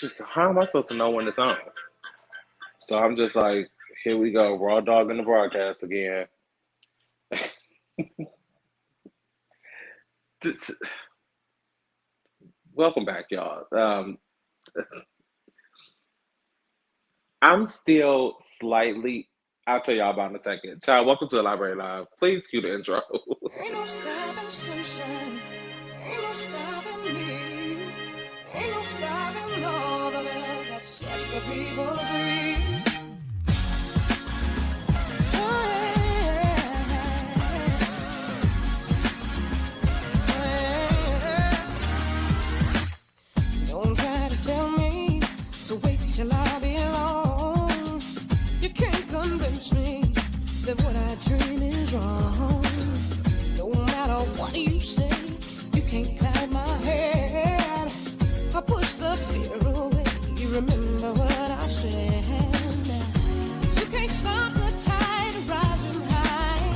just, how am I supposed to know when it's on? So I'm just like, here we go, raw dog in the broadcast again. Welcome back, y'all. I'm still slightly, I'll tell y'all about in a second. Child, welcome to the Library Live. Please cue the intro. Ain't no stopping sunshine. Ain't no stopping me. Ain't no stopping all the love that sets the people free. Don't try to tell me to wait till I belong. You can't convince me that what I dream is wrong. No matter what you say, you can't cloud my head. I push the fear away. You remember what I said. You can't stop the tide rising high.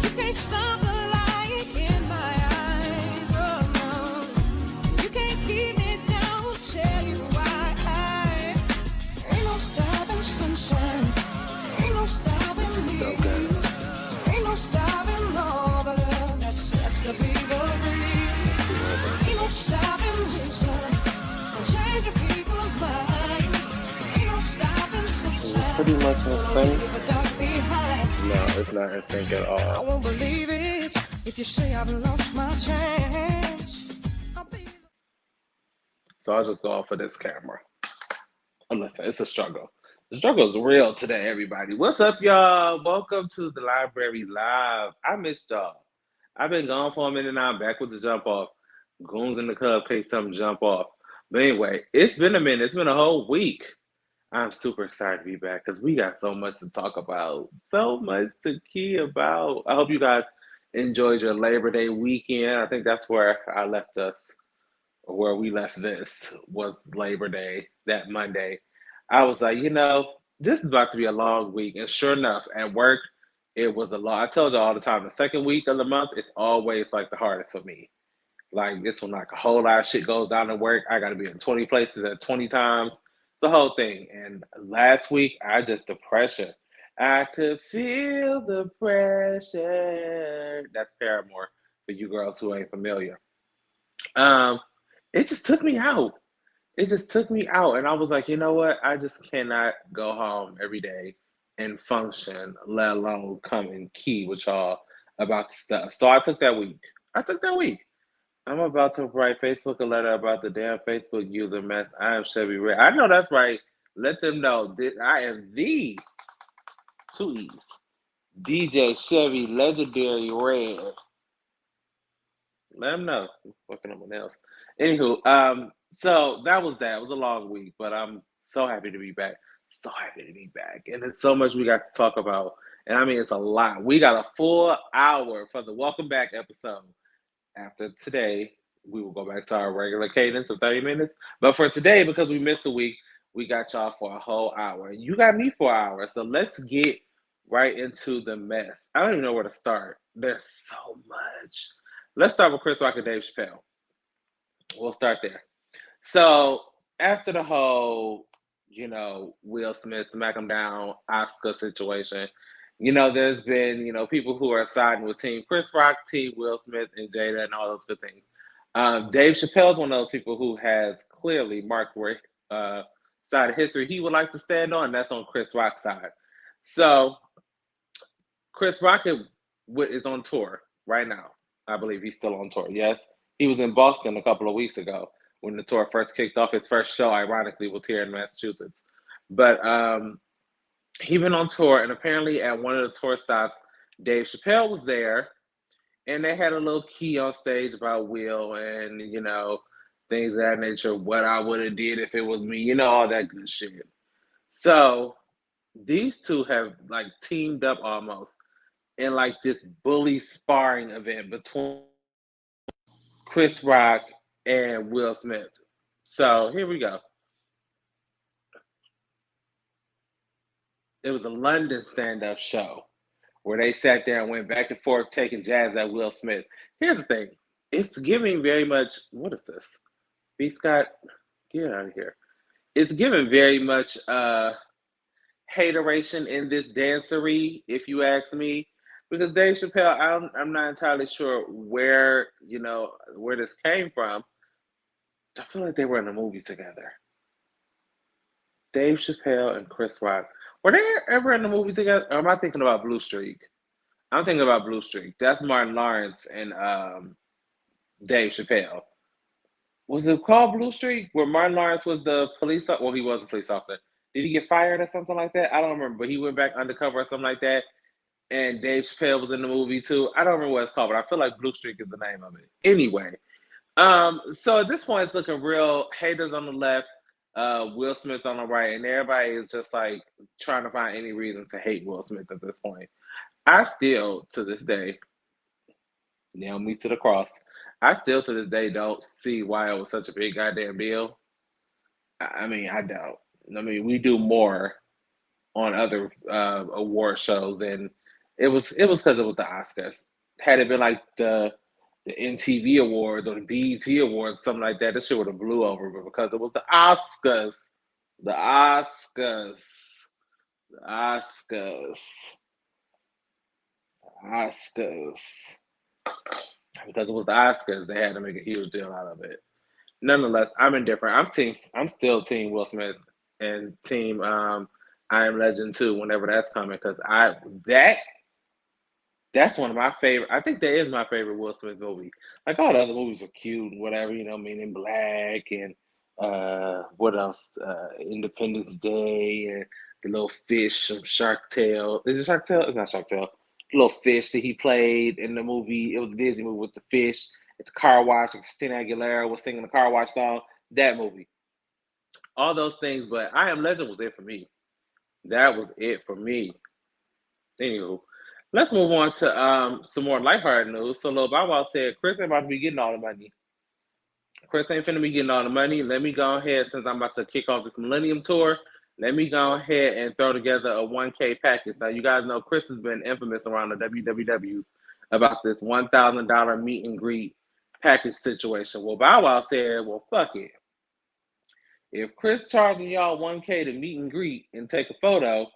You can't stop the light in my eyes. Oh no, you can't keep me down. Tell you why. Ain't no stopping sunshine. Ain't no stopping me. Ain't no stopping all the love that sets the people free. Ain't no stopping wisdom from changing people's minds. Ain't no stopping sunshine. Pretty much in sync. Leave the dark behind. No, it's not in sync at I all. won't believe it if you say I've lost my chance. I'll be So I'll just go off of this camera. Listen, it's a struggle. The struggle is real today, everybody. What's up, y'all? Welcome to the Library Live. I missed y'all. I've been gone for a minute now. I'm back with the jump off. Goons in the cupcake, something jump off. But anyway, it's been a minute. It's been a whole week. I'm super excited to be back because we got so much to talk about. So much to key about. I hope you guys enjoyed your Labor Day weekend. I think that's where I left us, or where we left this, was Labor Day, that Monday. I was like, this is about to be a long week. And sure enough, at work, it was a lot. I told you all the time, the second week of the month is always like the hardest for me. Like this one, like a whole lot of shit goes down at work. I got to be in 20 places at 20 times. It's the whole thing. And last week, the pressure. I could feel the pressure. That's Paramore for you girls who ain't familiar. It just took me out. It just took me out. And I was like, you know what? I just cannot go home every day and function, let alone come and key with y'all about the stuff. So I took that week. I'm about to write Facebook a letter about the damn Facebook user mess. I am Chevy Red. I know that's right. Let them know that I am the two E's. DJ Chevy Legendary Red. Let them know. I'm fucking up my nails. Anywho, so that was that. It was a long week, but I'm so happy to be back. So happy to be back. And there's so much we got to talk about. And I mean, it's a lot. We got a full hour for the welcome back episode. After today, we will go back to our regular cadence of 30 minutes. But for today, because we missed a week, we got y'all for a whole hour. You got me for an hour. So let's get right into the mess. I don't even know where to start. There's so much. Let's start with Chris Rock and Dave Chappel. We'll start there. So after the whole, Will Smith smack him down Oscar situation, there's been, people who are siding with Team Chris Rock, Team Will Smith, and Jada, and all those good things. Dave Chappelle's one of those people who has clearly marked where side of history he would like to stand on, and that's on Chris Rock's side. So Chris Rock is on tour right now. I believe he's still on tour. Yes, he was in Boston a couple of weeks ago when the tour first kicked off. His first show, ironically, was here in Massachusetts. But he been on tour, and apparently at one of the tour stops, Dave Chappelle was there, and they had a little key on stage about Will and, things of that nature, what I would have did if it was me, all that good shit. So these two have, like, teamed up almost in, like, this bully sparring event between Chris Rock and Will Smith. So here we go. It was a London stand-up show where they sat there and went back and forth taking jabs at Will Smith. Here's the thing. It's giving very much, what is this? B. Scott, Get out of here. It's given very much hateration in this dancery, if you ask me. Because Dave Chappelle, I'm not entirely sure where, where this came from. I feel like they were in a movie together. Dave Chappelle and Chris Rock. Were they ever in a movie together? Or am I thinking about Blue Streak? I'm thinking about Blue Streak. That's Martin Lawrence and Dave Chappelle. Was it called Blue Streak? Where Martin Lawrence was the police officer? Well, he was a police officer. Did he get fired or something like that? I don't remember, but he went back undercover or something like that. And Dave Chappelle was in the movie too. I don't remember what it's called, but I feel like Blue Streak is the name of it. Anyway, so at this point, it's looking real. Haters on the left, Will Smith on the right, and everybody is just like trying to find any reason to hate Will Smith at this point. I still, to this day, nail me to the cross. I still, to this day, don't see why it was such a big goddamn deal. I mean, I don't. I mean, we do more on other award shows than it was because it was the Oscars. Had it been like the MTV Awards or the BET Awards, something like that, this shit would have blew over. But because it was the Oscars, the Oscars, the Oscars, the Oscars, because it was the Oscars, they had to make a huge deal out of it. Nonetheless, I'm indifferent. I'm still team Will Smith and team I Am Legend 2 whenever that's coming, because that's one of my favorite. I think that is my favorite Will Smith movie. Like all the other movies are cute and whatever, Men in Black and what else? Independence Day and the little fish from Shark Tale. Is it Shark Tale? It's not Shark Tale. The little fish that he played in the movie. It was a Disney movie with the fish. It's a car wash. And Christina Aguilera was singing the car wash song. That movie. All those things, but I Am Legend was it for me. That was it for me. Anywho, let's move on to some more lighthearted news. So Lil Bow Wow said Chris ain't about to be getting all the money. Chris ain't finna be getting all the money. Let me go ahead, since I'm about to kick off this Millennium tour, let me go ahead and throw together a 1K package. Now, you guys know Chris has been infamous around the WWWs about this $1,000 meet and greet package situation. Well, Bow Wow said, well, fuck it. If Chris charging y'all 1K to meet and greet and take a photo,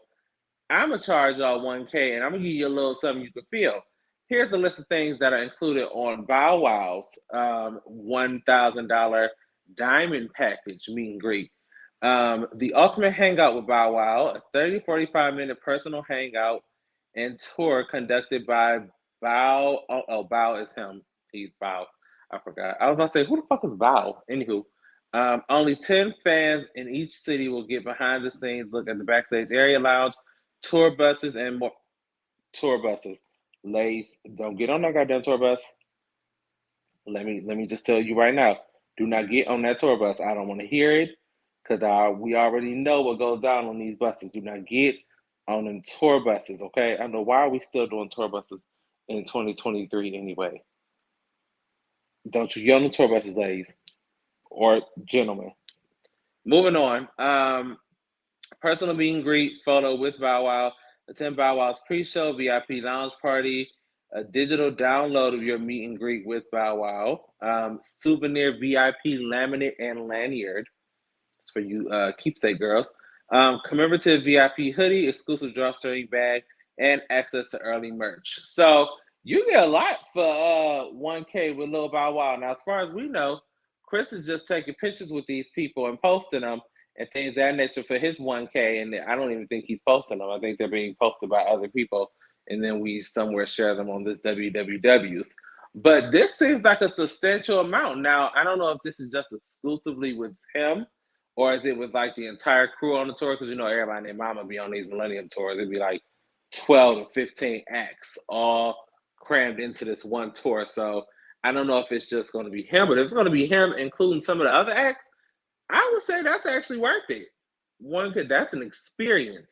I'm going to charge y'all 1K and I'm going to give you a little something you can feel. Here's a list of things that are included on Bow Wow's $1,000 diamond package meet and greet. The ultimate hangout with Bow Wow, a 30, 45-minute personal hangout and tour conducted by Bow. Oh, Bow is him. He's Bow. I forgot. I was going to say, who the fuck is Bow? Anywho. Only 10 fans in each city will get behind the scenes, look at the backstage area lounge, tour buses, and more. Tour buses. Ladies, don't get on that goddamn tour bus. Let me just tell you right now. Do not get on that tour bus. I don't want to hear it, because we already know what goes down on these buses. Do not get on them tour buses, okay? I don't know, why are we still doing tour buses in 2023 anyway? Don't you get on the tour buses, ladies or gentlemen. Moving on. Personal meet and greet photo with Bow Wow. Attend Bow Wow's pre-show VIP lounge party. A digital download of your meet and greet with Bow Wow. Souvenir VIP laminate and lanyard. It's for you keepsake girls. Commemorative VIP hoodie, exclusive drawstring bag, and access to early merch. So you get a lot for 1K with Lil Bow Wow. Now, as far as we know, Chris is just taking pictures with these people and posting them and things of that nature for his 1K. And I don't even think he's posting them. I think they're being posted by other people. And then we somewhere share them on this WWWs. But this seems like a substantial amount. Now, I don't know if this is just exclusively with him or is it with like the entire crew on the tour? Because everybody and their mama be on these Millennium tours. It'd be like 12 to 15 acts all crammed into this one tour. So I don't know if it's just going to be him, but if it's going to be him, including some of the other acts, I would say that's actually worth it. That's an experience.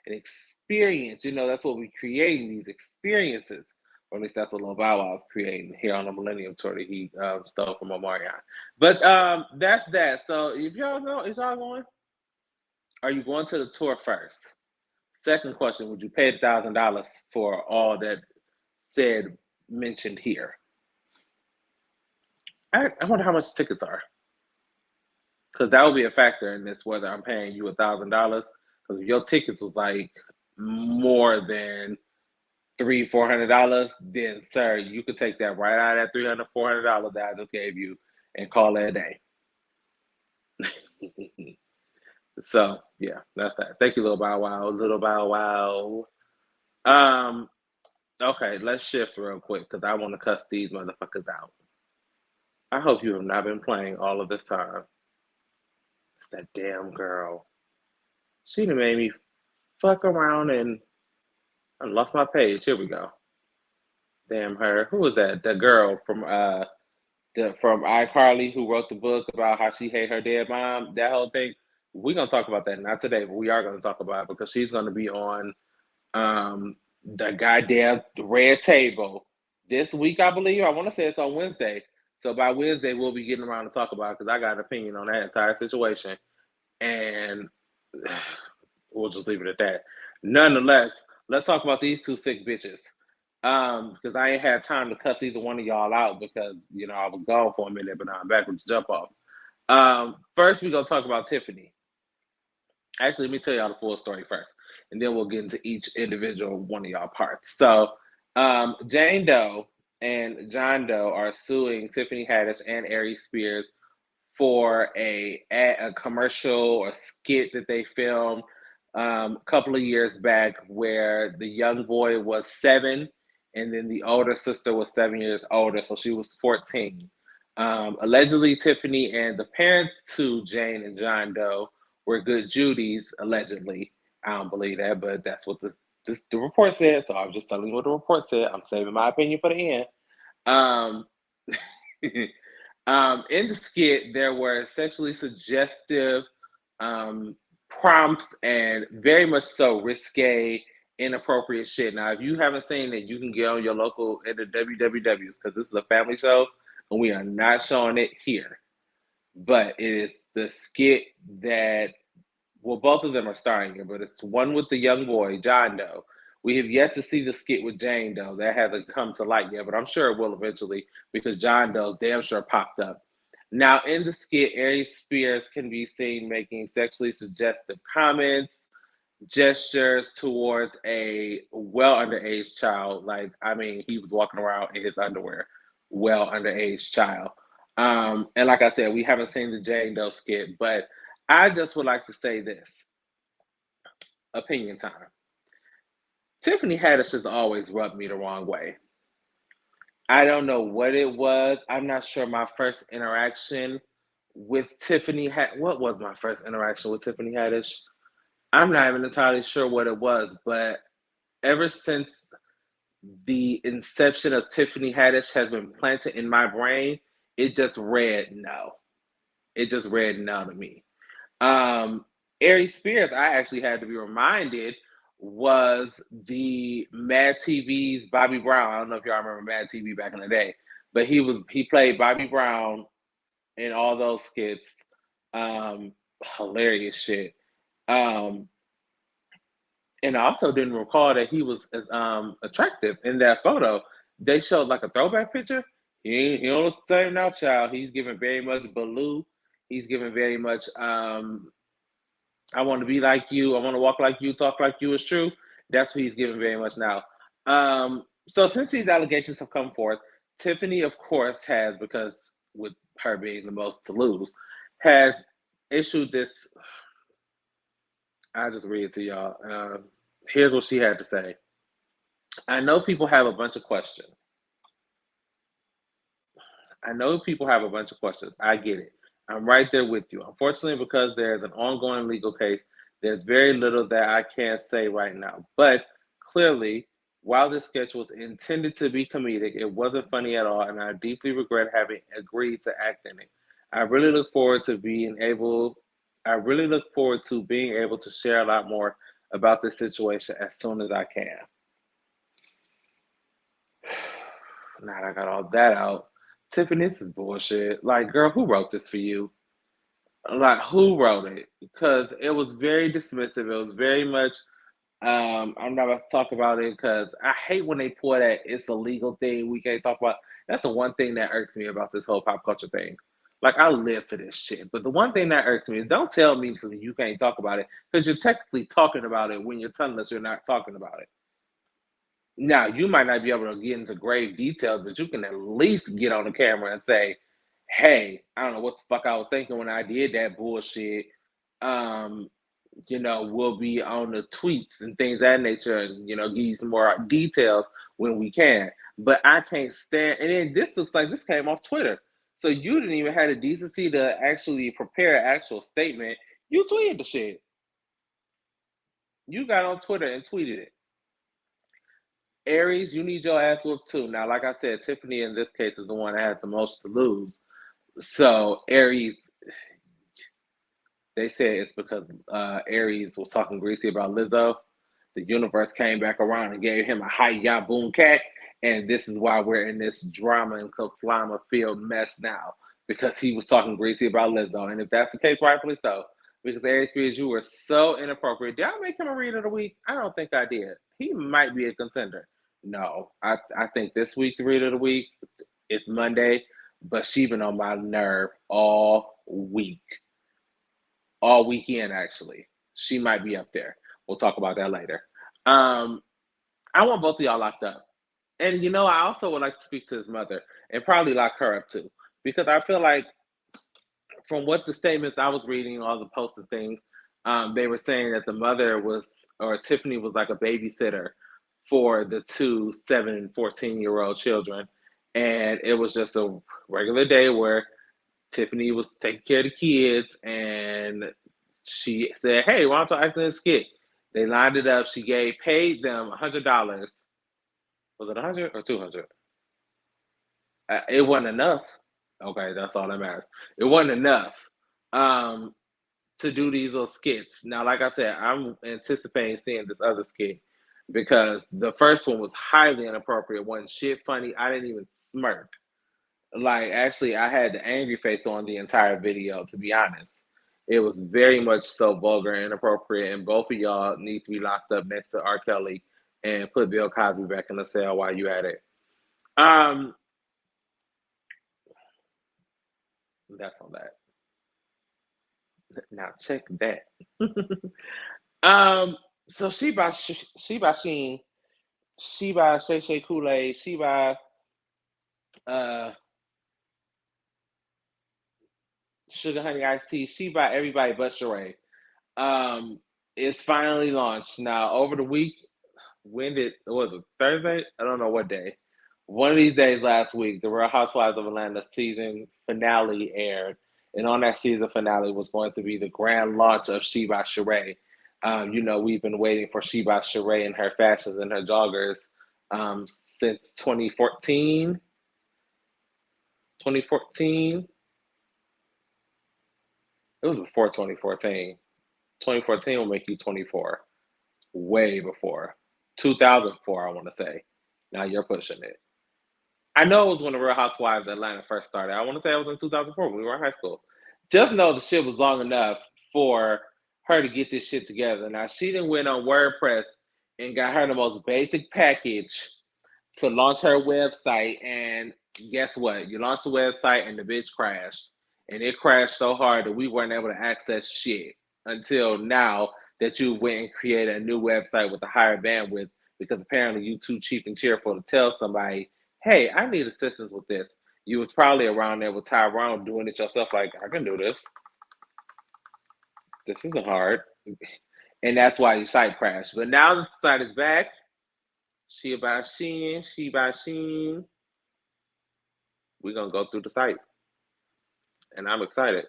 An experience. That's what we're creating, these experiences. Or at least that's what Lil Bow Wow's creating here on the Millennium tour that he stole from Omarion. But that's that. So if y'all go, is y'all going? Are you going to the tour first? Second question, would you pay $1,000 for all that mentioned here? I wonder how much tickets are. because that would be a factor in this whether I'm paying you $1,000. Because if your tickets was like more than $300-400, then sir, you could take that right out of that $300-400 that I just gave you and call it a day. So yeah, that's that. Thank you, little Bow Wow, little Bow Wow. Okay, let's shift real quick because I want to cuss these motherfuckers out. I hope you have not been playing all of this time. It's that damn girl. She done made me fuck around and I lost my page. Here we go. Damn her. Who was that? The girl from iCarly who wrote the book about how she hate her dead mom. That whole thing. We're gonna talk about that not today, but we are gonna talk about it because she's gonna be on the goddamn red table this week, I believe. I want to say it's on Wednesday. So by Wednesday, we'll be getting around to talk about it because I got an opinion on that entire situation. And we'll just leave it at that. Nonetheless, let's talk about these two sick bitches. Because I ain't had time to cuss either one of y'all out because, you know, I was gone for a minute, but now I'm back with the jump off. First, we're going to talk about Tiffany. Actually, let me tell y'all the full story first, and then we'll get into each individual one of y'all parts. So, Jane Doe and John Doe are suing Tiffany Haddish and Aries Spears for a commercial or skit that they filmed a couple of years back where the young boy was 7 and then the older sister was 7 years older, so she was 14. Allegedly, Tiffany and the parents to Jane and John Doe were good Judies, allegedly. I don't believe that, but that's what the report said, so I'm just telling you what the report said. I'm saving my opinion for the end. Um, in the skit, there were sexually suggestive prompts and very much so risque, inappropriate shit. Now, if you haven't seen it, you can get on your local at the WWWs because this is a family show and we are not showing it here. But it is the skit that, well, both of them are starring in, but it's one with the young boy, John Doe. We have yet to see the skit with Jane Doe. That hasn't come to light yet, but I'm sure it will eventually because John Doe's damn sure popped up. Now, in the skit, Aries Spears can be seen making sexually suggestive comments, gestures towards a well underage child. Like, I mean, he was walking around in his underwear, well underage child. And like I said, we haven't seen the Jane Doe skit, but I just would like to say this. Opinion time. Tiffany Haddish has always rubbed me the wrong way. I don't know what it was. I'm not sure my first interaction with Tiffany what was my first interaction with Tiffany Haddish? I'm not even entirely sure what it was, but ever since the inception of Tiffany Haddish has been planted in my brain, it just read no. It just read no to me. Aries Spears, I actually had to be reminded, was the Mad TV's Bobby Brown. I don't know if y'all remember Mad TV back in the day, but he played Bobby Brown in all those skits. Hilarious shit. And I also didn't recall that he was as attractive in that photo. They showed like a throwback picture. He don't look the same now, child. He's giving very much Baloo. He's giving very much I want to be like you. I want to walk like you, talk like you is true. That's what he's giving very much now. So since these allegations have come forth, Tiffany, of course, has, because with her being the most to lose, has issued this. I'll just read it to y'all. Here's what she had to say. I know people have a bunch of questions. I get it. I'm right there with you. Unfortunately, because there's an ongoing legal case, there's very little that I can say right now. But clearly, while this sketch was intended to be comedic, it wasn't funny at all, and I deeply regret having agreed to act in it. I really look forward to being able to share a lot more about this situation as soon as I can. Now that I got all that out, Tiffany, this is bullshit. Like, girl, who wrote this for you? Like, who wrote it? Because it was very dismissive. It was very much, I'm not about to talk about it because I hate when they pull that it's a legal thing we can't talk about. That's the one thing that irks me about this whole pop culture thing. Like, I live for this shit. But the one thing that irks me is don't tell me you can't talk about it because you're technically talking about it when you're telling us you're not talking about it. Now, you might not be able to get into grave details, but you can at least get on the camera and say, hey, I don't know what the fuck I was thinking when I did that bullshit. Um, we'll be on the tweets and things of that nature and, give you some more details when we can. But I can't stand, and then this looks like this came off Twitter. So you didn't even have the decency to actually prepare an actual statement. You tweeted the shit. You got on Twitter and tweeted it. Aries, you need your ass whooped too. Now, like I said, Tiffany in this case is the one that has the most to lose. So Aries, they say it's because Aries was talking greasy about Lizzo. The universe came back around and gave him a hi-ya boom cat, and this is why we're in this drama and conflama filled mess now, because he was talking greasy about Lizzo. And if that's the case, rightfully so. Because Aries Spears, you were so inappropriate. Did I make him a read of the week? I don't think I did. He might be a contender. No, I think this week's read of the week, it's Monday, but she been on my nerve all week. All weekend, actually. She might be up there. We'll talk about that later. I want both of y'all locked up. And I also would like to speak to his mother and probably lock her up too. Because I feel like from what the statements I was reading, all the posted things, they were saying that the mother or Tiffany was like a babysitter for the two 7 and 14-year-old children. And it was just a regular day where Tiffany was taking care of the kids, and she said, hey, why don't you act in this skit? They lined it up. She paid them $100. Was it 100 or 200? It wasn't enough. Okay, that's all that matters. It wasn't enough to do these little skits. Now, like I said, I'm anticipating seeing this other skit because the first one was highly inappropriate. Wasn't shit funny. I didn't even smirk. Like, actually, I had the angry face on the entire video, to be honest. It was very much so vulgar and inappropriate, and both of y'all need to be locked up next to R. Kelly and put Bill Cosby back in the cell while you at it. That's on that. Now check that. So she by Sheen, she by Shay Kool-Aid, she by Sugar Honey Iced Tea, she by everybody but Sheree. It's finally launched. Now over the week, was it Thursday? I don't know what day. One of these days last week, the Real Housewives of Atlanta season finale aired. And on that season finale was going to be the grand launch of She by Sheree. We've been waiting for She by Sheree and her fashions and her joggers since 2014. 2014. It was before 2014. 2014 will make you 24. Way before. 2004, I want to say. Now you're pushing it. I know it was when the Real Housewives of Atlanta first started. I want to say it was in 2004 when we were in high school. Just know the shit was long enough for her to get this shit together. Now, she done went on WordPress and got her the most basic package to launch her website. And guess what? You launched the website and the bitch crashed. And it crashed so hard that we weren't able to access shit until now that you went and created a new website with a higher bandwidth because apparently you too cheap and cheerful to tell somebody, hey, I need assistance with this. You was probably around there with Tyrone doing it yourself, like, I can do this. This isn't hard. And that's why your site crashed. But now the site is back. She by Sheen. We're going to go through the site. And I'm excited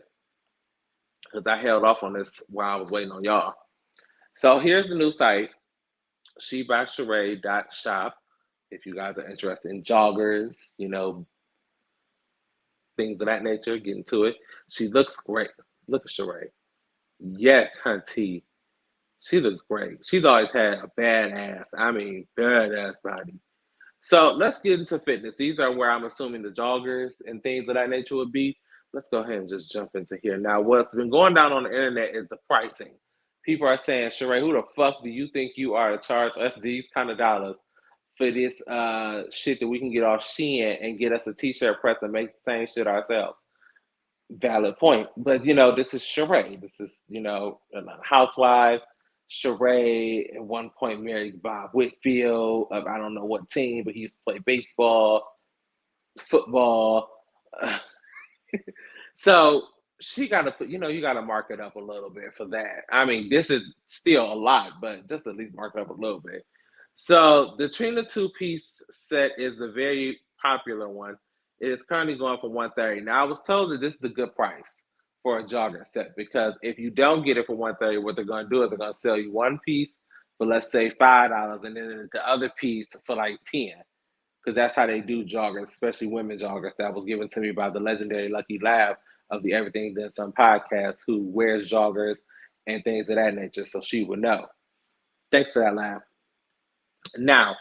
because I held off on this while I was waiting on y'all. So here's the new site, shebysheree.shop. If you guys are interested in joggers, things of that nature, get into it. She looks great. Look at Sheree. Yes, hunty. She looks great. She's always had a badass body. So let's get into fitness. These are where I'm assuming the joggers and things of that nature would be. Let's go ahead and just jump into here. Now, what's been going down on the internet is the pricing. People are saying, Sheree, who the fuck do you think you are to charge us these kind of dollars for this shit that we can get off Shein and get us a t-shirt press and make the same shit ourselves? Valid point. But this is Sheree. This is, Atlanta Housewives. Sheree at one point marries Bob Whitfield of I don't know what team, but he used to play baseball, football. So she got to put, you got to mark it up a little bit for that. I mean, this is still a lot, but just at least mark it up a little bit. So the Trina two-piece set is the very popular one. It is currently going for 130. Now I was told that this is a good price for a jogger set because if you don't get it for 130, what they're going to do is they're going to sell you one piece for let's say $5, and then the other piece for like 10 because that's how they do joggers, especially women joggers. That was given to me by the legendary Lucky Lab of the Everything Then Some podcast, who wears joggers and things of that nature, so she would know. Thanks for that, Lab. Now,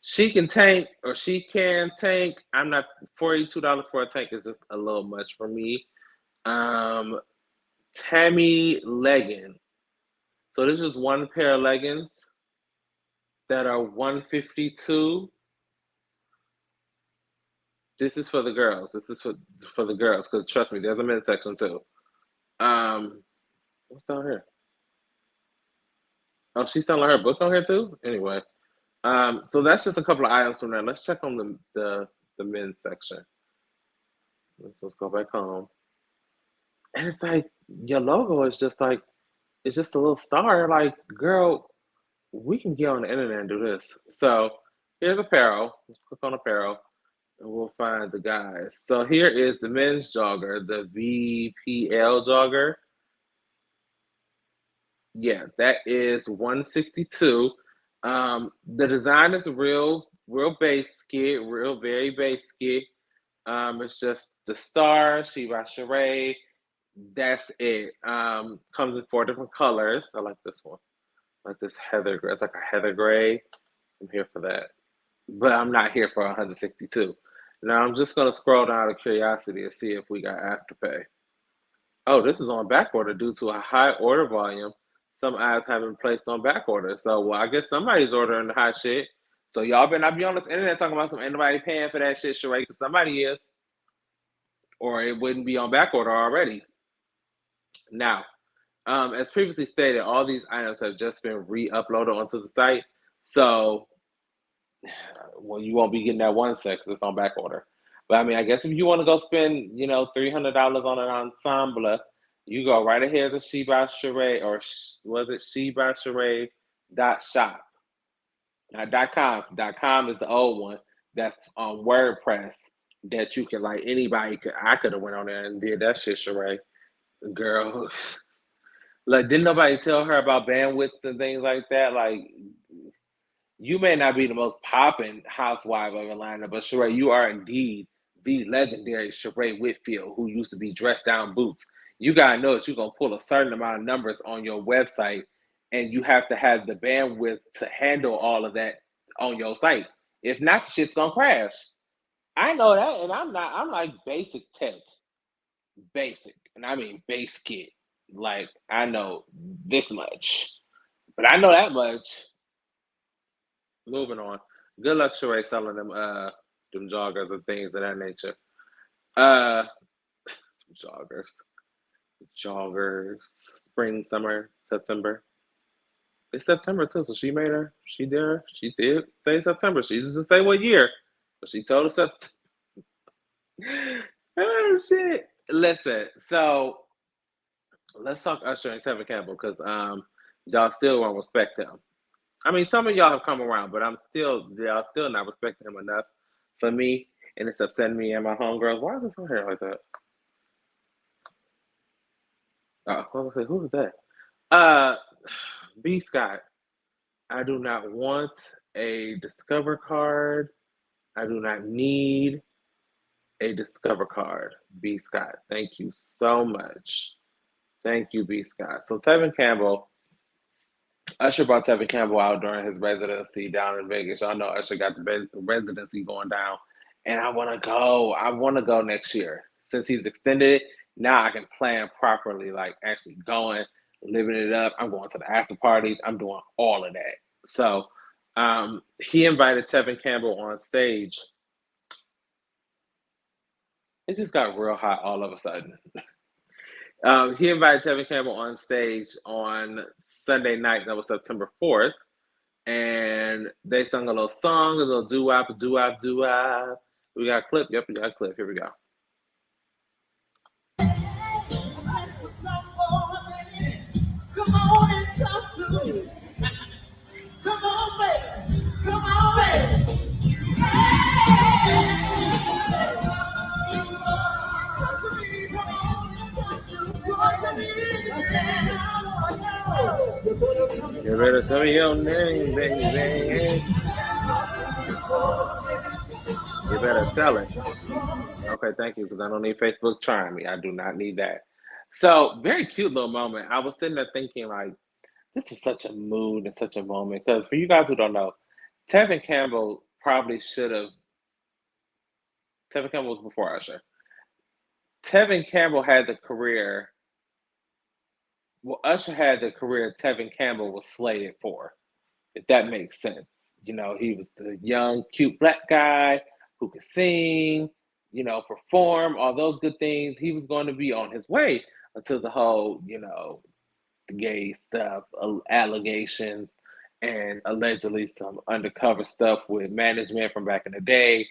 she can tank or she can tank. I'm not $42 for a tank is just a little much for me. Tammy legging. So this is one pair of leggings that are 152. This is for the girls. This is for the girls because trust me, there's a men's section too. What's down here? Oh, she's selling her book on here too. Anyway, so that's just a couple of items from there. Let's check on the men's section. Let's go back home. And it's like your logo is just like it's just a little star. Like, girl, we can get on the internet and do this. So here's apparel. Let's click on apparel and we'll find the guys. So here is the men's jogger, the VPL jogger. Yeah, that is 162. The design is real basic, real very basic. It's just the star, she by Sheree. That's it. Comes in 4 different colors. I like this one. Like this heather gray. It's like a heather gray. I'm here for that. But I'm not here for 162. Now I'm just gonna scroll down to curiosity and see if we got Afterpay. Oh, this is on back order due to a high order volume. Some items have been placed on back order. So, well, I guess somebody's ordering the hot shit. So y'all better not be on this internet talking about some anybody paying for that shit, Sheree, because somebody is. Or it wouldn't be on back order already. Now, as previously stated, all these items have just been re-uploaded onto the site. So, well, you won't be getting that one set because it's on back order. But I mean, I guess if you want to go spend, $300 on an ensemble, you go right ahead to She by Sheree, or was it She by Sheree .shop? Now .com. .com is the old one that's on WordPress that you can anybody could. I could have went on there and did that shit, Sheree. Girl, like didn't nobody tell her about bandwidths and things like that? Like, you may not be the most popping housewife of Atlanta, but Sheree, you are indeed the legendary Sheree Whitfield, who used to be dressed down boots. You gotta know that you're gonna pull a certain amount of numbers on your website, and you have to have the bandwidth to handle all of that on your site. If not, the shit's gonna crash. I know that, and I'm like basic tech. Basic. And I mean basic. Like, I know this much. But I know that much. Moving on. Good luck, Sheree, selling them joggers and things of that nature. Uh joggers. Joggers. Spring, summer, September. It's September too, so she did say September. She doesn't say what year, but she told us September. Oh shit. Listen, so let's talk Usher and Tevin Campbell because y'all still won't respect him. I mean, some of y'all have come around, but y'all still not respecting him enough for me, and it's upsetting me and my homegirls. Why is this on here like that? Oh, I was gonna say, who is that? B Scott. I do not want a Discover card. I do not need a Discover card. B Scott. Thank you so much. Thank you, B Scott. So Tevin Campbell. Usher brought Tevin Campbell out during his residency down in Vegas. Y'all know Usher got the residency going down, and I want to go. I want to go next year since he's extended it. Now I can plan properly, like actually going, living it up. I'm going to the after parties. I'm doing all of that. So he invited Tevin Campbell on stage. It just got real hot all of a sudden. He invited Tevin Campbell on stage on Sunday night. That was September 4th. And they sung a little song, a little doo-wop, doo-wop, doo-wop. We got a clip. Yep, we got a clip. Here we go. Come on and talk to me. Come on, baby. Come on, baby. You better tell me your name, baby. You better tell it. Okay, thank you, because I don't need Facebook trying me. I do not need that. So, very cute little moment. I was sitting there thinking, like, this was such a mood and such a moment. Because for you guys who don't know, Tevin Campbell probably should have. Tevin Campbell was before Usher. Tevin Campbell had the career. Well, Usher had the career Tevin Campbell was slated for, if that makes sense. You know, he was the young, cute black guy who could sing, you know, perform, all those good things. He was going to be on his way until the whole, you know, gay stuff, allegations, and allegedly some undercover stuff with management from back in the day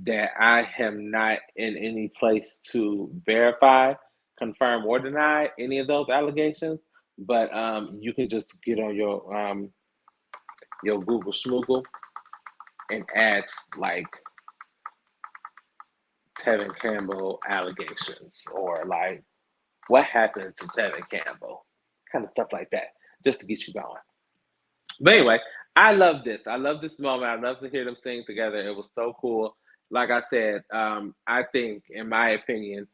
that I am not in any place to verify, confirm, or deny any of those allegations. But you can just get on your Google Schmoogle and ask like Tevin Campbell allegations or like what happened to Tevin Campbell, kind of stuff like that, just to get you going. But anyway, I love this. I love this moment. I love to hear them sing together. It was so cool. Like I said, I think, in my opinion,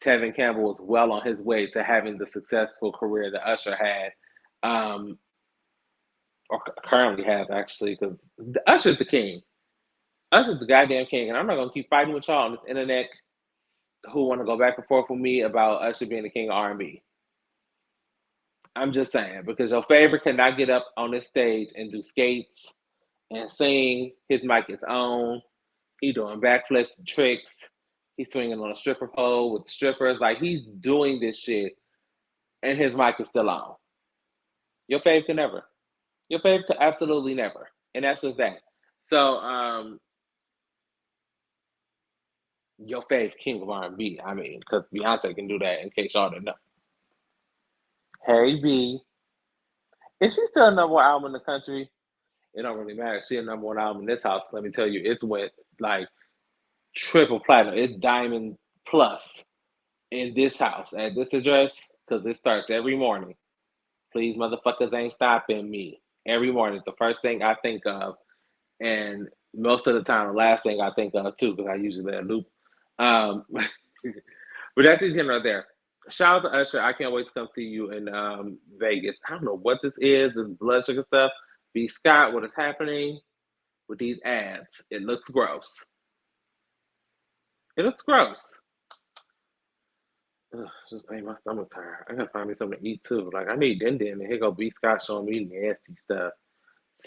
Tevin Campbell was well on his way to having the successful career that Usher had, um, or currently has actually, because Usher's the king. Usher's the goddamn king, and I'm not gonna keep fighting with y'all on this internet who want to go back and forth with me about Usher being the king of R&B. I'm just saying, because your favorite cannot get up on this stage and do skates and sing. His mic is on. He doing backflips and tricks. He's swinging on a stripper pole with strippers. Like, he's doing this shit, and his mic is still on. Your fave can never. Your fave could absolutely never. And that's just that. So, your fave king of R&B. I mean, because Beyonce can do that, in case y'all didn't know. Hey, B. Is she still a number one album in the country? It don't really matter. She a number one album in this house. Let me tell you, it's went like triple platinum. It's diamond plus in this house at this address because it starts every morning. Please, motherfuckers, ain't stopping me. Every morning, it's the first thing I think of, and most of the time, the last thing I think of too, because I usually let it loop. But that's either here or there. Shout out to Usher. I can't wait to come see you in Vegas. I don't know what this is, this blood sugar stuff. B. Scott, what is happening with these ads? It looks gross. It looks gross. Ugh, just made my stomach tired. I gotta find me something to eat too. Like, I need din din, and here go B. Scott showing me nasty stuff.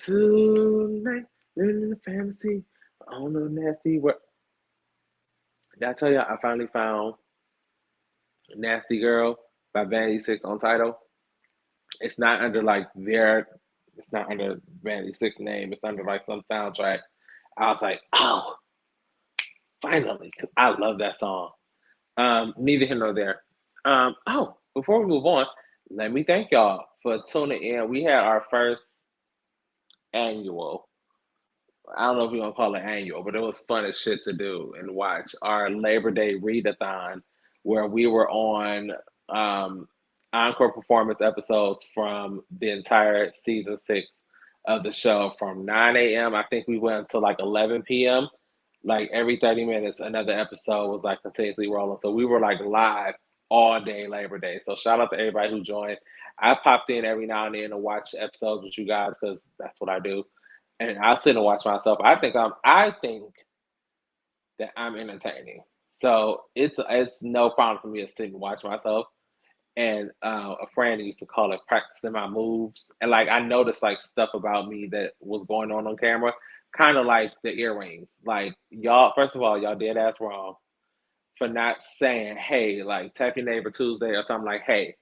Tonight, living in a fantasy. I don't know nasty. What? Did I tell you I finally found Nasty Girl by Vanity Six on Tidal? It's not under like it's not under Vanity Six name. It's under like some soundtrack. I was like, oh, finally, because I love that song. Neither here nor there. Oh, before we move on, let me thank y'all for tuning in. We had our first annual. I don't know if we're gonna call it annual, but it was fun as shit to do and watch our Labor Day readathon, where we were on encore performance episodes from the entire season 6 of the show from 9 a.m. I think we went until like 11 p.m. Like every 30 minutes, another episode was like continuously rolling. So we were like live all day Labor Day. So shout out to everybody who joined. I popped in every now and then to watch episodes with you guys because that's what I do. And I'll sit and watch myself. I think that I'm entertaining. So it's no problem for me to sit and watch myself. And a friend used to call it practicing my moves. And like I noticed like stuff about me that was going on camera, kind of like the earrings. Like y'all, first of all, y'all dead ass wrong for not saying, hey, like tap your neighbor Tuesday or something like, hey,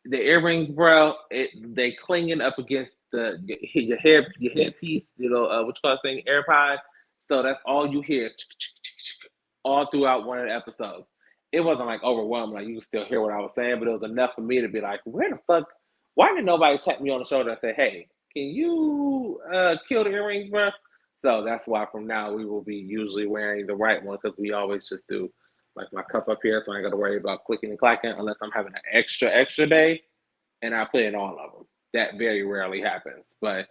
the earrings, bro, they clinging up against your headpiece, what you call it, saying AirPod. So that's all you hear all throughout one of the episodes. It wasn't like overwhelming, like you could still hear what I was saying, but it was enough for me to be like, where the fuck? Why did nobody tap me on the shoulder and say, hey, can you kill the earrings, bro? So that's why from now we will be usually wearing the right one because we always just do like my cup up here, so I ain't got to worry about clicking and clacking unless I'm having an extra day, and I put in all of them. That very rarely happens, but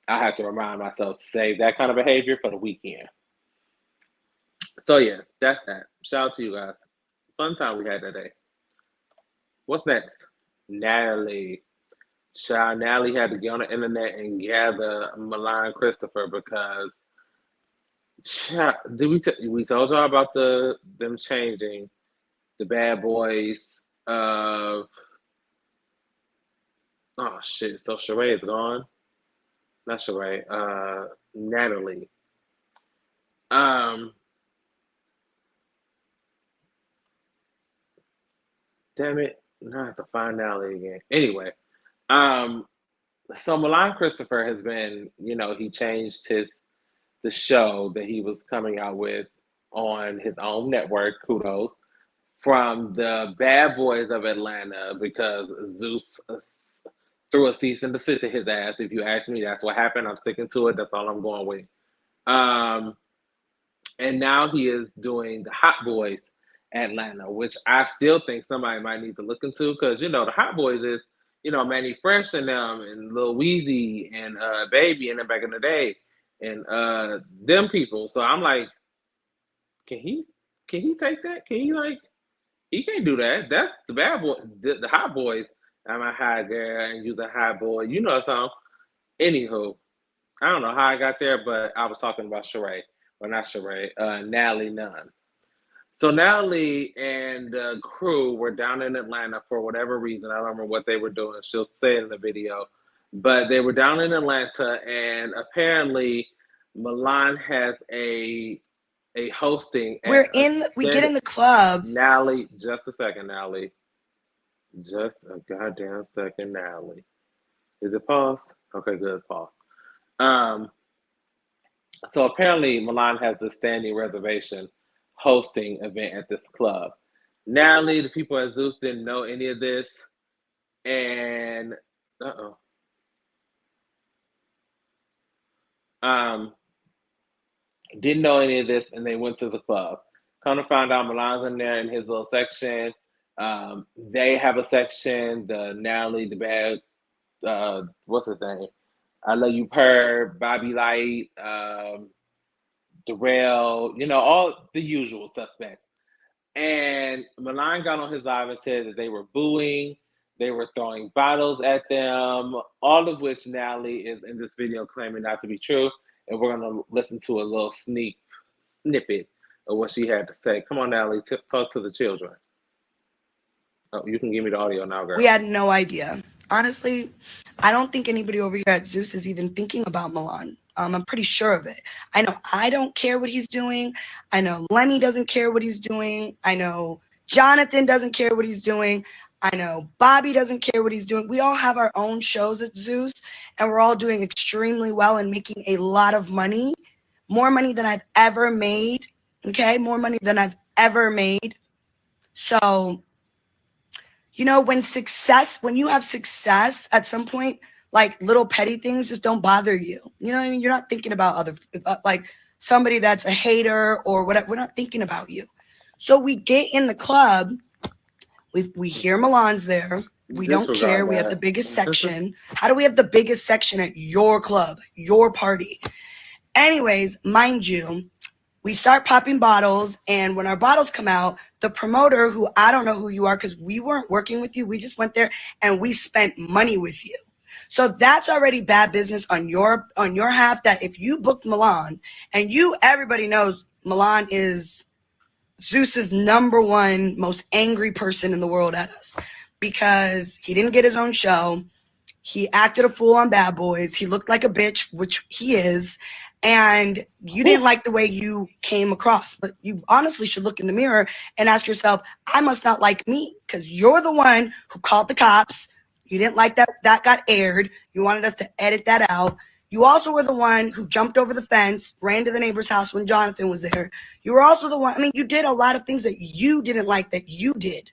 I have to remind myself to save that kind of behavior for the weekend. So yeah, that's that. Shout out to you guys. Fun time we had that day. What's next? Natalie. Child, Natalie had to get on the internet and gather Mulan Christopher because we told y'all about them changing the bad boys of oh shit. So Sheree is gone. Not Sheree. Natalie. Damn it. Now I have to find Natalie again. Anyway, so Milan Christopher has been, he changed the show that he was coming out with on his own network, kudos, from the Bad Boys of Atlanta because Zeus threw a cease and desist to his ass. If you ask me, that's what happened. I'm sticking to it. That's all I'm going with. And now he is doing the Hot Boys Atlanta, which I still think somebody might need to look into because, the Hot Boys is, Manny Fresh and them and Lil Weezy and Baby and them back in the day and them people. So I'm like, can he take that? Can he he can't do that. That's the bad boy, the Hot Boys. I'm a hot girl and you're the hot boy. You know something. Anywho, I don't know how I got there, but I was talking about Sheree. Well, not Sheree, Natalie Nunn. So Natalie and the crew were down in Atlanta for whatever reason. I don't remember what they were doing. She'll say it in the video. But they were down in Atlanta, and apparently Milan has a hosting. We get in the club. Natalie, just a second, Natalie. Just a goddamn second, Natalie. Is it paused? Okay, good, it's paused. So apparently Milan has the standing reservation hosting event at this club. Natalie, the people at Zeus didn't know any of this, and didn't know any of this, and they went to the club. Come to find out, Milan's in there in his little section. They have a section. The Natalie, the bad, what's his name? I Love You Per, Bobby Light, Darrell, all the usual suspects. And Milan got on his live and said that they were booing, they were throwing bottles at them, all of which Natalie is in this video claiming not to be true. And we're going to listen to a little snippet of what she had to say. Come on, Natalie, talk to the children. Oh, you can give me the audio now, girl. We had no idea. Honestly, I don't think anybody over here at Zeus is even thinking about Milan. I'm pretty sure of it. I know I don't care what he's doing. I know Lemmy doesn't care what he's doing. I know Jonathan doesn't care what he's doing. I know Bobby doesn't care what he's doing. We all have our own shows at Zeus, and we're all doing extremely well and making a lot of money, more money than I've ever made, okay? More money than I've ever made. So, when you have success at some point, like little petty things just don't bother you. You know what I mean? You're not thinking about like somebody that's a hater or whatever. We're not thinking about you. So we get in the club. We hear Milan's there. We don't care. We have the biggest section. How do we have the biggest section at your club, your party? Anyways, mind you, we start popping bottles, and when our bottles come out, the promoter, who I don't know who you are because we weren't working with you, we just went there and we spent money with you. So that's already bad business on your half, that if you booked Milan, and everybody knows Milan is Zeus's #1 most angry person in the world at us because he didn't get his own show. He acted a fool on Bad Boys. He looked like a bitch, which he is. and you didn't like the way you came across. But you honestly should look in the mirror and ask yourself, I must not like me, because you're the one who called the cops. You didn't like that got aired. You wanted us to edit that out. You also were the one who jumped over the fence, ran to the neighbor's house when Jonathan was there. You were also the one, I mean, you did a lot of things that you didn't like that you did.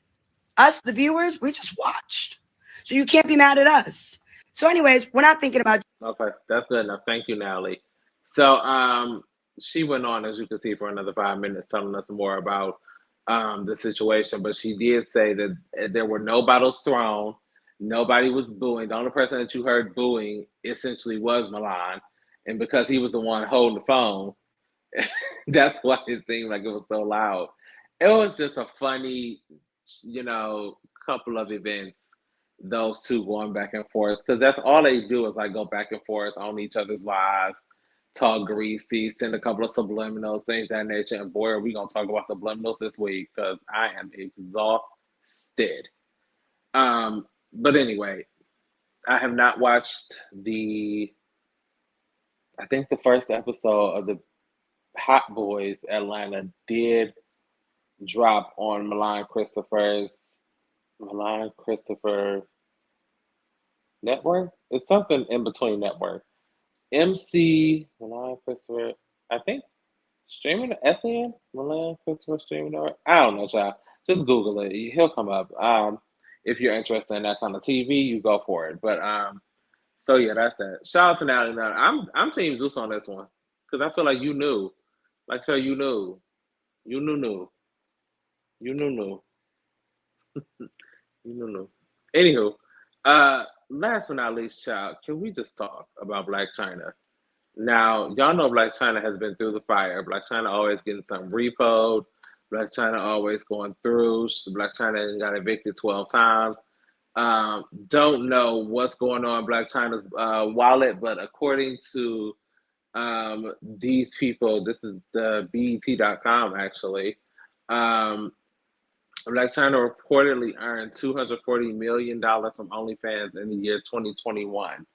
Us, the viewers, we just watched. So you can't be mad at us. So anyways, we're not thinking about. Okay, that's good enough. Thank you, Natalie. So she went on, as you can see, for another 5 minutes telling us more about the situation. But she did say that there were no bottles thrown. Nobody was booing. The only person that you heard booing essentially was Mulan. And because he was the one holding the phone, that's why it seemed like it was so loud. It was just a funny, couple of events, those two going back and forth, because that's all they do is like go back and forth on each other's lives, talk greasy, send a couple of subliminals, things of that nature. And boy, are we gonna talk about subliminals this week, because I am exhausted. But anyway, I have not watched I think the first episode of the Hot Boys Atlanta did drop on Milan Christopher network. It's something in between network. MC Milan Christopher, I think streaming SN Milan Christopher streaming network. I don't know, child. Just Google it. He'll come up. If you're interested in that kind of TV, you go for it. But so yeah, that's that. Shout out to Natalie Nunn. I'm Team Zeus on this one, because I feel like you knew, like, so you knew, you knew, you knew. No. Anywho, last but not least, child, can we just talk about Blac Chyna? Now, y'all know Blac Chyna has been through the fire. Blac Chyna always getting something repoed. Blac Chyna always going through. Blac Chyna got evicted 12 times. Don't know what's going on in Blac Chyna's wallet, but according to these people, this is the BET.com actually. Blac Chyna reportedly earned $240 million from OnlyFans in the year 2021.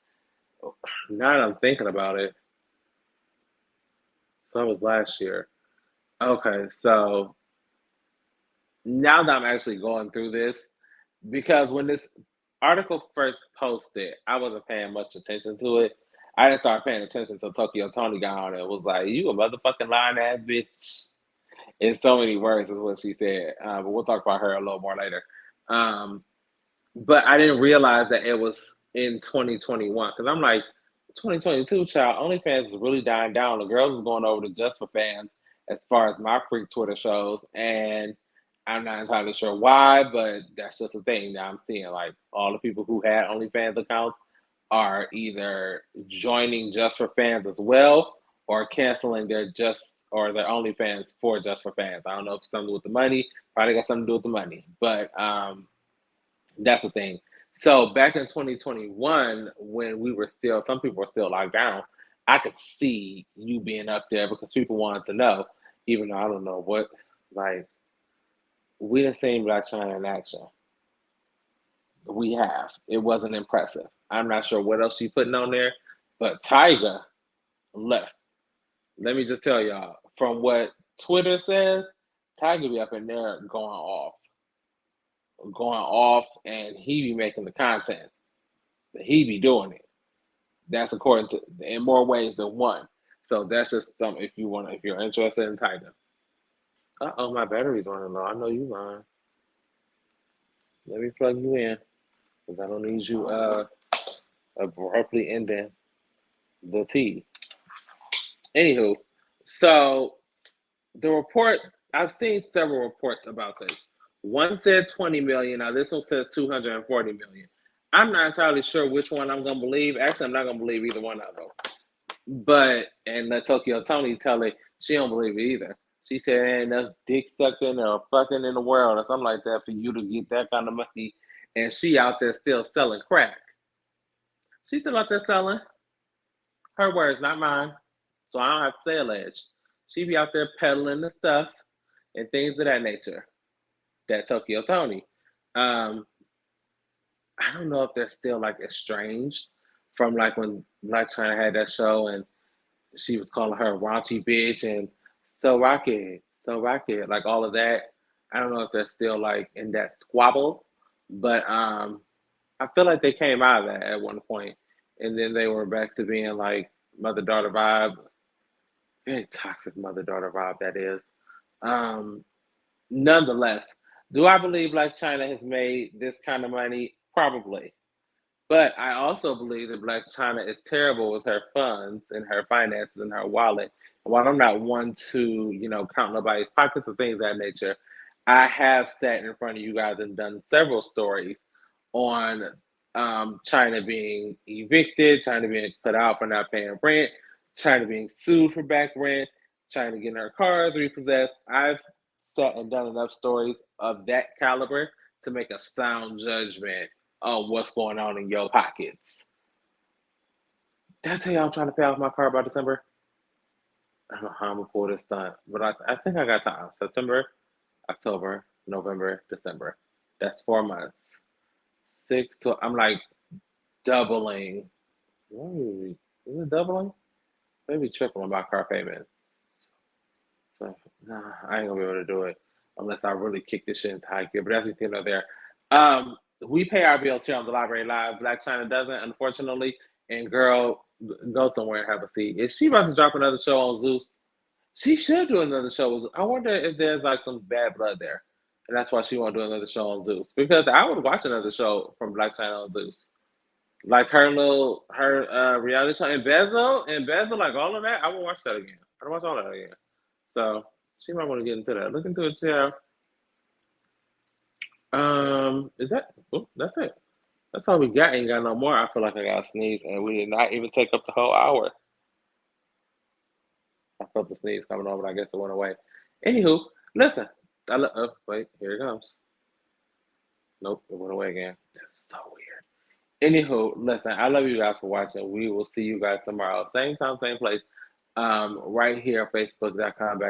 Now that I'm thinking about it, so that was last year. Okay, so now that I'm actually going through this, because when this article first posted, I wasn't paying much attention to it. I didn't start paying attention until Toyko Tony got on it. It was like, you a motherfucking lying ass bitch. In so many words is what she said. But we'll talk about her a little more later. But I didn't realize that it was in 2021, because I'm like, 2022, child, OnlyFans is really dying down. The girls is going over to Just for Fans as far as my freak Twitter shows. And I'm not entirely sure why, but that's just a thing that I'm seeing. Like, all the people who had OnlyFans accounts are either joining Just for Fans as well, or canceling their OnlyFans for Just for Fans. I don't know if it's something with the money. Probably got something to do with the money, but that's the thing. So back in 2021, when some people were still locked down, I could see you being up there because people wanted to know, even though I don't know what, like, we didn't see Blac Chyna in action. We have. It wasn't impressive. I'm not sure what else she's putting on there, but Tyga, let me just tell y'all, from what Twitter says, Tyga be up in there going off, and he be making the content. He be doing it. That's according to, in more ways than one. So that's just something if you're interested in Tyga. Uh-oh, my battery's running low. I know you lying. Let me plug you in, because I don't need you abruptly ending the tea. Anywho, so the report, I've seen several reports about this. One said 20 million. Now this one says 240 million. I'm not entirely sure which one I'm gonna believe. Actually, I'm not gonna believe either one of them. But and let Toyko Tony tell it she don't believe it either. She said ain't enough dick sucking or fucking in the world or something like that for you to get that kind of money. And she out there still selling crack. She's still out there selling. Her words, not mine. So I don't have to say alleged. She be out there peddling the stuff and things of that nature. That Toyko Tony. I don't know if they're still like estranged from like when Blac Chyna had that show and she was calling her raunchy bitch and so rocket, like all of that. I don't know if they're still like in that squabble, but I feel like they came out of that at one point, and then they were back to being like mother daughter vibe, very toxic mother daughter vibe that is. Um, Nonetheless, do I believe Blac Chyna has made this kind of money? Probably. But I also believe that Blac Chyna is terrible with her funds and her finances and her wallet. And while I'm not one to, count nobody's pockets or things of that nature, I have sat in front of you guys and done several stories on China being evicted, China being put out for not paying rent, China being sued for back rent, China getting her cars repossessed. I've sat and done enough stories of that caliber to make a sound judgment on what's going on in your pockets. Did I tell you I'm trying to pay off my car by December? I don't know how I'm gonna pull this stunt, but I think I got time. September, October, November, December. That's 4 months. I'm like doubling. Is it doubling? Maybe tripling my car payments. So nah, I ain't gonna be able to do it unless I really kick this shit into high gear. But that's the thing there. We pay our bills here on the Library Live. Blac Chyna doesn't, unfortunately. And girl, go somewhere and have a seat. If she about to drop another show on Zeus, she should do another show. I wonder if there's like some bad blood there, and that's why she won't do another show on Zeus. Because I would watch another show from Blac Chyna on Zeus, like her reality show, Embezzle, like all of that. I will watch that again. I will watch all that again. So she might want to get into that. Look into it, yeah. Is that? Oh, that's it. That's all we got. Ain't got no more. I feel like I got to sneeze, and we did not even take up the whole hour. I felt the sneeze coming on, but I guess it went away. Anywho, listen. Wait, here it comes. Nope, it went away again. That's so weird. Anywho, listen. I love you guys for watching. We will see you guys tomorrow, same time, same place. Right here, facebook.com/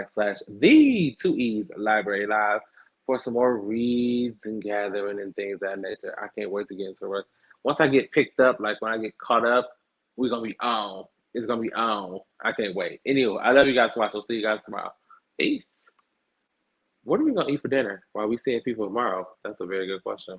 the 2E's Library Live for some more reads and gathering and things of that nature. I can't wait to get into work. Once I get picked up, like when I get caught up, we're gonna be on. It's gonna be on. I can't wait. Anyway, I love you guys so much. I'll see you guys tomorrow. Peace. What are we gonna eat for dinner while we seeing people tomorrow? That's a very good question.